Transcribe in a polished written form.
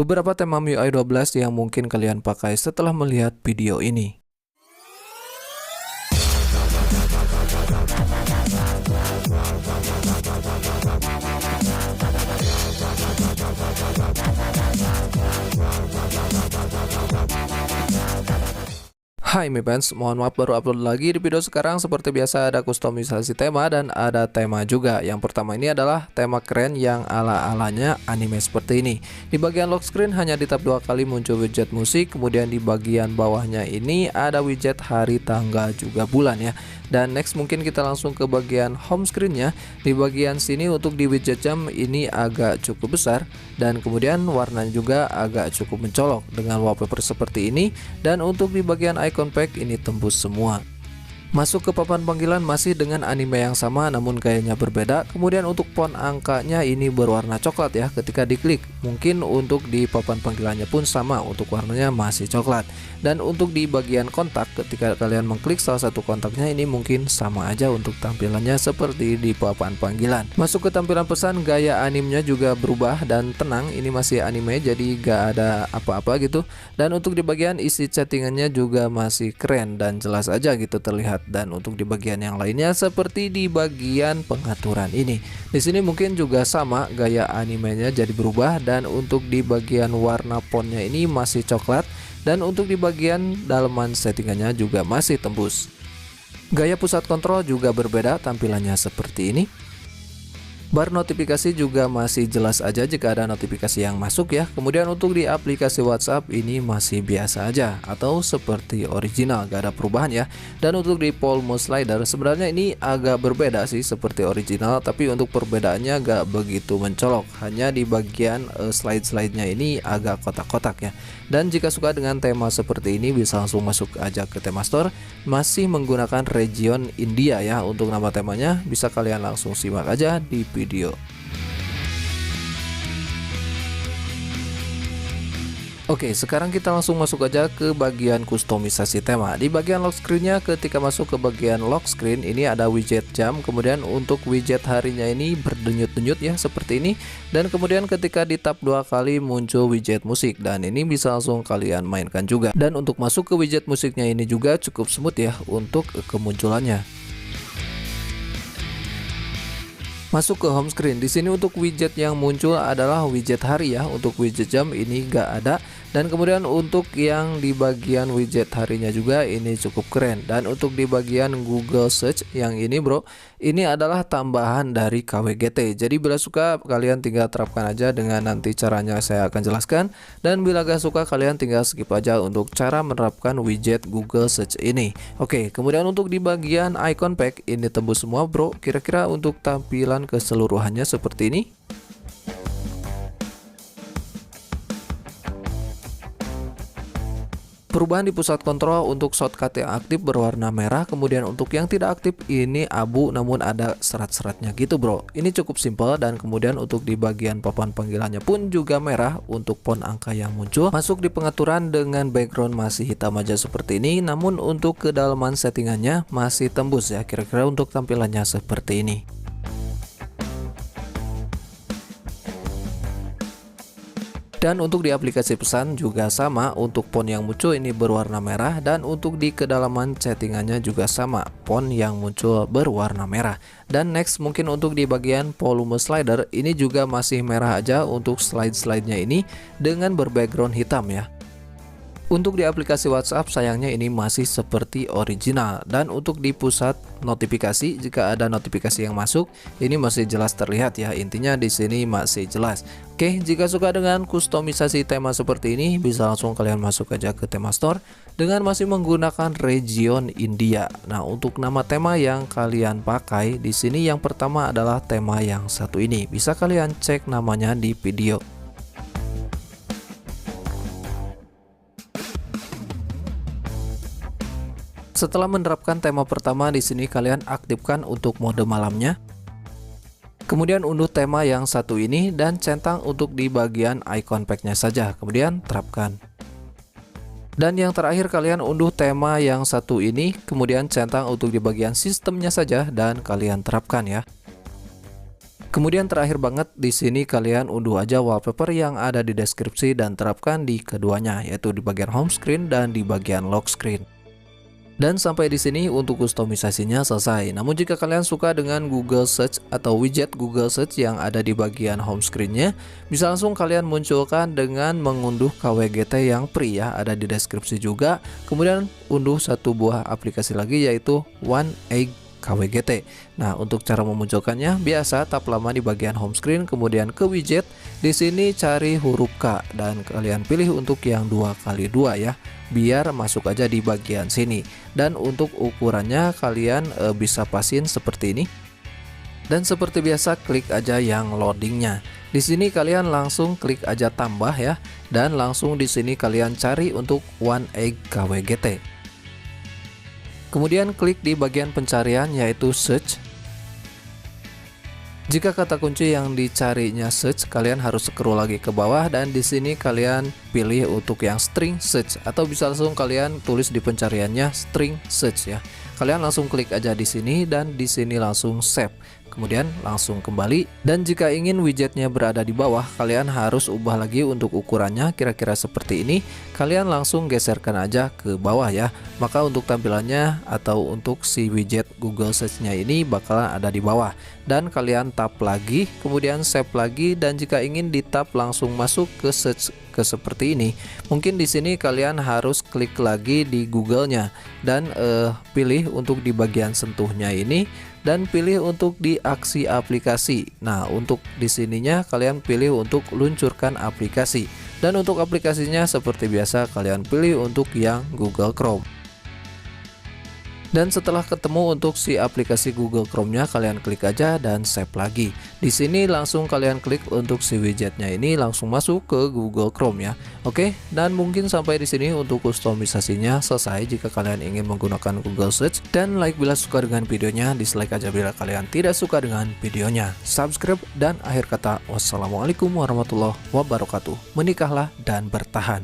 Beberapa tema MIUI 12 yang mungkin kalian pakai setelah melihat video ini. Hai Mi Fans, mohon maaf baru upload lagi di video sekarang. Seperti biasa ada kustomisasi tema dan ada tema juga. Yang pertama ini adalah tema keren yang ala-alanya anime seperti ini. Di bagian lock screen hanya di tab 2 kali muncul widget musik. Kemudian di bagian bawahnya ini ada widget hari, tanggal, juga bulan ya. Dan next mungkin kita langsung ke bagian home screennya. Di bagian sini untuk di widget jam ini agak cukup besar. Dan kemudian warnanya juga agak cukup mencolok dengan wallpaper seperti ini. Dan untuk di bagian icon pack ini tembus semua. Masuk ke papan panggilan masih dengan anime yang sama namun gayanya berbeda. Kemudian untuk font angkanya ini berwarna coklat ya ketika diklik. Mungkin untuk di papan panggilannya pun sama, untuk warnanya masih coklat. Dan untuk di bagian kontak ketika kalian mengklik salah satu kontaknya ini mungkin sama aja untuk tampilannya seperti di papan panggilan. Masuk ke tampilan pesan, gaya animenya juga berubah dan tenang. Ini masih anime jadi gak ada apa-apa gitu. Dan untuk di bagian isi chattingannya juga masih keren dan jelas aja gitu terlihat. Dan untuk di bagian yang lainnya seperti di bagian pengaturan ini. Di sini mungkin juga sama, gaya animenya jadi berubah dan untuk di bagian warna fontnya ini masih coklat dan untuk di bagian dalaman settingannya juga masih tembus. Gaya pusat kontrol juga berbeda, tampilannya seperti ini. Bar notifikasi juga masih jelas aja jika ada notifikasi yang masuk ya. Kemudian untuk di aplikasi WhatsApp ini masih biasa aja atau seperti original, gak ada perubahan ya. Dan untuk di volume slider sebenarnya ini agak berbeda sih seperti original, tapi untuk perbedaannya gak begitu mencolok. Hanya di bagian slide-slide-nya ini agak kotak-kotak ya. Dan jika suka dengan tema seperti ini bisa langsung masuk aja ke tema store. Masih menggunakan region India ya untuk nama temanya, bisa kalian langsung simak aja di video. Oke, sekarang kita langsung masuk aja ke bagian kustomisasi tema. Di bagian lock screennya, ketika masuk ke bagian lock screen ini ada widget jam. Kemudian untuk widget harinya ini berdenyut-denyut ya seperti ini. Dan kemudian ketika di tab 2 kali muncul widget musik. Dan ini bisa langsung kalian mainkan juga. Dan untuk masuk ke widget musiknya ini juga cukup smooth ya untuk kemunculannya. Masuk ke home screen. Di sini untuk widget yang muncul adalah widget hari ya. Untuk widget jam ini gak ada. Dan kemudian untuk yang di bagian widget harinya juga ini cukup keren. Dan untuk di bagian Google Search yang ini bro, ini adalah tambahan dari KWGT. Jadi bila suka kalian tinggal terapkan aja dengan nanti caranya saya akan jelaskan. Dan bila gak suka kalian tinggal skip aja untuk cara menerapkan widget Google Search ini. Oke, kemudian untuk di bagian icon pack ini tembus semua bro. Kira-kira untuk tampilan keseluruhannya seperti ini. Perubahan di pusat kontrol untuk shortcut yang aktif berwarna merah, kemudian untuk yang tidak aktif ini abu namun ada serat-seratnya gitu bro. Ini cukup simpel dan kemudian untuk di bagian papan panggilannya pun juga merah untuk font angka yang muncul. Masuk di pengaturan dengan background masih hitam aja seperti ini, namun untuk kedalaman settingannya masih tembus ya, kira-kira untuk tampilannya seperti ini. Dan untuk di aplikasi pesan juga sama, untuk font yang muncul ini berwarna merah dan untuk di kedalaman settingannya juga sama, font yang muncul berwarna merah. Dan next mungkin untuk di bagian volume slider ini juga masih merah aja untuk slide-slide-nya ini dengan berbackground hitam ya. Untuk di aplikasi WhatsApp sayangnya ini masih seperti original. Dan untuk di pusat notifikasi jika ada notifikasi yang masuk ini masih jelas terlihat ya, intinya di sini masih jelas. Oke, jika suka dengan kustomisasi tema seperti ini bisa langsung kalian masuk aja ke tema store dengan masih menggunakan region India. Nah, untuk nama tema yang kalian pakai di sini yang pertama adalah tema yang satu ini. Bisa kalian cek namanya di video. Setelah menerapkan tema pertama di sini kalian aktifkan untuk mode malamnya. Kemudian unduh tema yang satu ini dan centang untuk di bagian icon packnya saja. Kemudian terapkan. Dan yang terakhir kalian unduh tema yang satu ini, kemudian centang untuk di bagian sistemnya saja dan kalian terapkan ya. Kemudian terakhir banget di sini kalian unduh aja wallpaper yang ada di deskripsi dan terapkan di keduanya, yaitu di bagian home screen dan di bagian lock screen. Dan sampai di sini untuk kustomisasinya selesai. Namun jika kalian suka dengan Google Search atau widget Google Search yang ada di bagian home screen-nya, bisa langsung kalian munculkan dengan mengunduh KWGT yang free ya, ada di deskripsi juga. Kemudian unduh satu buah aplikasi lagi yaitu One Egg KWGT. Nah, untuk cara memunculkannya biasa tap lama di bagian home screen, kemudian ke widget. Di sini cari huruf K dan kalian pilih untuk yang 2x2 ya, biar masuk aja di bagian sini. Dan untuk ukurannya kalian bisa pasin seperti ini. Dan seperti biasa klik aja yang loadingnya. Di sini kalian langsung klik aja tambah ya, dan langsung di sini kalian cari untuk One Egg KWGT. Kemudian klik di bagian pencarian yaitu search. Jika kata kunci yang dicarinya search, kalian harus scroll lagi ke bawah dan di sini kalian pilih untuk yang string search atau bisa langsung kalian tulis di pencariannya string search ya. Kalian langsung klik aja di sini dan di sini langsung save. Kemudian langsung kembali, dan jika ingin widgetnya berada di bawah, kalian harus ubah lagi untuk ukurannya kira-kira seperti ini. Kalian langsung geserkan aja ke bawah ya. Maka untuk tampilannya atau untuk si widget Google Search-nya ini bakalan ada di bawah. Dan kalian tap lagi, kemudian save lagi, dan jika ingin di tap langsung masuk ke search ke seperti ini. Mungkin di sini kalian harus klik lagi di Google-nya dan pilih untuk di bagian sentuhnya ini dan pilih untuk di aksi aplikasi. Nah, untuk di sininya kalian pilih untuk luncurkan aplikasi. Dan untuk aplikasinya seperti biasa kalian pilih untuk yang Google Chrome. Dan setelah ketemu untuk si aplikasi Google Chrome-nya, kalian klik aja dan save lagi. Di sini langsung kalian klik untuk si widgetnya ini langsung masuk ke Google Chrome ya. Oke, dan mungkin sampai di sini untuk kustomisasinya selesai. Jika kalian ingin menggunakan Google Search, dan like bila suka dengan videonya, dislike aja bila kalian tidak suka dengan videonya. Subscribe, dan akhir kata wassalamualaikum warahmatullahi wabarakatuh. Menikahlah dan bertahan.